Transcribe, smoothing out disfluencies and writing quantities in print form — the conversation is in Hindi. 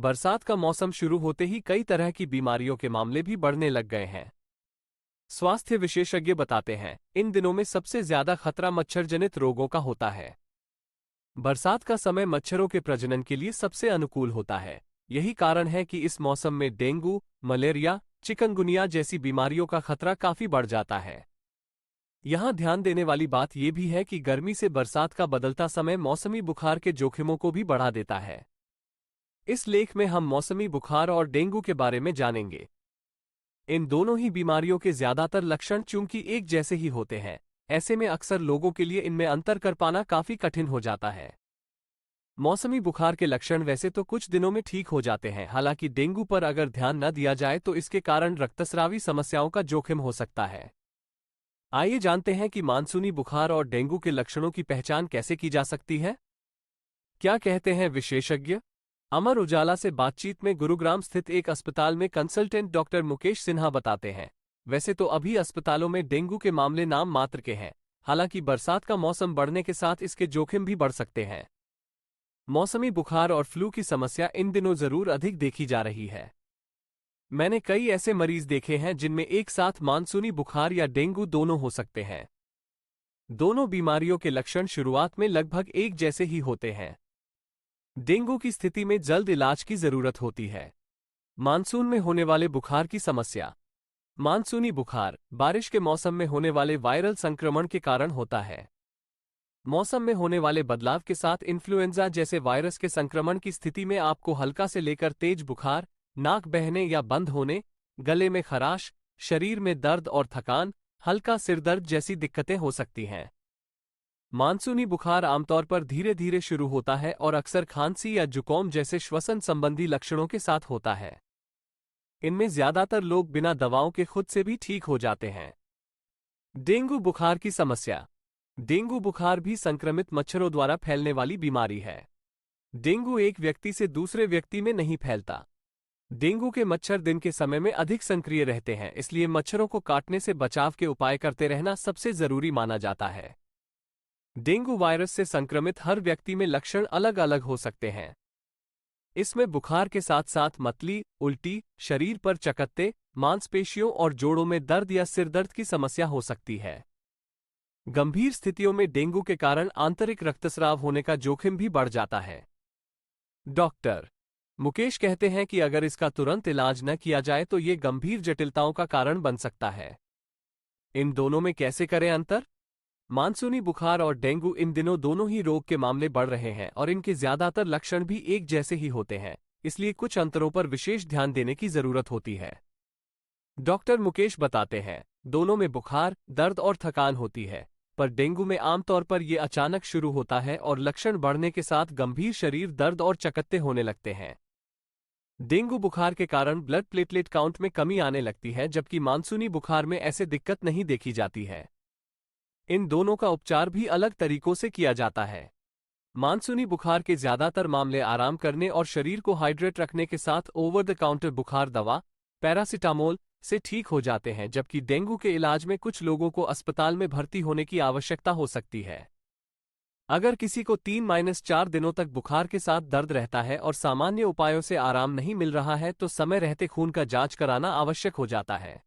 बरसात का मौसम शुरू होते ही कई तरह की बीमारियों के मामले भी बढ़ने लग गए हैं। स्वास्थ्य विशेषज्ञ बताते हैं, इन दिनों में सबसे ज्यादा खतरा मच्छर जनित रोगों का होता है। बरसात का समय मच्छरों के प्रजनन के लिए सबसे अनुकूल होता है। यही कारण है कि इस मौसम में डेंगू, मलेरिया, चिकनगुनिया जैसी बीमारियों का खतरा काफी बढ़ जाता है। यहां ध्यान देने वाली बात यह भी है कि गर्मी से बरसात का बदलता समय मौसमी बुखार के जोखिमों को भी बढ़ा देता है। इस लेख में हम मौसमी बुखार और डेंगू के बारे में जानेंगे। इन दोनों ही बीमारियों के ज्यादातर लक्षण चूंकि एक जैसे ही होते हैं, ऐसे में अक्सर लोगों के लिए इनमें अंतर कर पाना काफी कठिन हो जाता है। मौसमी बुखार के लक्षण वैसे तो कुछ दिनों में ठीक हो जाते हैं, हालांकि डेंगू पर अगर ध्यान न दिया जाए तो इसके कारण रक्तस्रावी समस्याओं का जोखिम हो सकता है। आइए जानते हैं कि मानसूनी बुखार और डेंगू के लक्षणों की पहचान कैसे की जा सकती है। क्या कहते हैं विशेषज्ञ? अमर उजाला से बातचीत में गुरुग्राम स्थित एक अस्पताल में कंसल्टेंट डॉक्टर मुकेश सिन्हा बताते हैं, वैसे तो अभी अस्पतालों में डेंगू के मामले नाम मात्र के हैं, हालांकि बरसात का मौसम बढ़ने के साथ इसके जोखिम भी बढ़ सकते हैं। मौसमी बुखार और फ्लू की समस्या इन दिनों जरूर अधिक देखी जा रही है। मैंने कई ऐसे मरीज देखे हैं जिनमें एक साथ मानसूनी बुखार या डेंगू दोनों हो सकते हैं। दोनों बीमारियों के लक्षण शुरुआत में लगभग एक जैसे ही होते हैं। डेंगू की स्थिति में जल्द इलाज की जरूरत होती है। मानसून में होने वाले बुखार की समस्या। मानसूनी बुखार बारिश के मौसम में होने वाले वायरल संक्रमण के कारण होता है। मौसम में होने वाले बदलाव के साथ इन्फ्लुएंजा जैसे वायरस के संक्रमण की स्थिति में आपको हल्का से लेकर तेज बुखार, नाक बहने या बंद होने, गले में खराश, शरीर में दर्द और थकान, हल्का सिरदर्द जैसी दिक्कतें हो सकती हैं। मानसूनी बुखार आमतौर पर धीरे धीरे शुरू होता है और अक्सर खांसी या जुकाम जैसे श्वसन संबंधी लक्षणों के साथ होता है। इनमें ज्यादातर लोग बिना दवाओं के खुद से भी ठीक हो जाते हैं। डेंगू बुखार की समस्या। डेंगू बुखार भी संक्रमित मच्छरों द्वारा फैलने वाली बीमारी है। डेंगू एक व्यक्ति से दूसरे व्यक्ति में नहीं फैलता। डेंगू के मच्छर दिन के समय में अधिक सक्रिय रहते हैं, इसलिए मच्छरों को काटने से बचाव के उपाय करते रहना सबसे जरूरी माना जाता है। डेंगू वायरस से संक्रमित हर व्यक्ति में लक्षण अलग अलग हो सकते हैं। इसमें बुखार के साथ साथ मतली, उल्टी, शरीर पर चकत्ते, मांसपेशियों और जोड़ों में दर्द या सिरदर्द की समस्या हो सकती है। गंभीर स्थितियों में डेंगू के कारण आंतरिक रक्तस्राव होने का जोखिम भी बढ़ जाता है। डॉक्टर मुकेश कहते हैं कि अगर इसका तुरंत इलाज न किया जाए तो ये गंभीर जटिलताओं का कारण बन सकता है। इन दोनों में कैसे करें अंतर? मानसूनी बुखार और डेंगू इन दिनों दोनों ही रोग के मामले बढ़ रहे हैं और इनके ज्यादातर लक्षण भी एक जैसे ही होते हैं, इसलिए कुछ अंतरों पर विशेष ध्यान देने की जरूरत होती है। डॉक्टर मुकेश बताते हैं, दोनों में बुखार, दर्द और थकान होती है, पर डेंगू में आमतौर पर यह अचानक शुरू होता है और लक्षण बढ़ने के साथ गंभीर शरीर दर्द और चकत्ते होने लगते हैं। डेंगू बुखार के कारण ब्लड प्लेटलेट काउंट में कमी आने लगती है, जबकि मानसूनी बुखार में ऐसे दिक्कत नहीं देखी जाती है। इन दोनों का उपचार भी अलग तरीकों से किया जाता है। मानसूनी बुखार के ज्यादातर मामले आराम करने और शरीर को हाइड्रेट रखने के साथ ओवर द काउंटर बुखार दवा, पैरासिटामोल से ठीक हो जाते हैं, जबकि डेंगू के इलाज में कुछ लोगों को अस्पताल में भर्ती होने की आवश्यकता हो सकती है। अगर किसी को 3-4 दिनों तक बुखार के साथ दर्द रहता है और सामान्य उपायों से आराम नहीं मिल रहा है तो समय रहते खून का जांच कराना आवश्यक हो जाता है।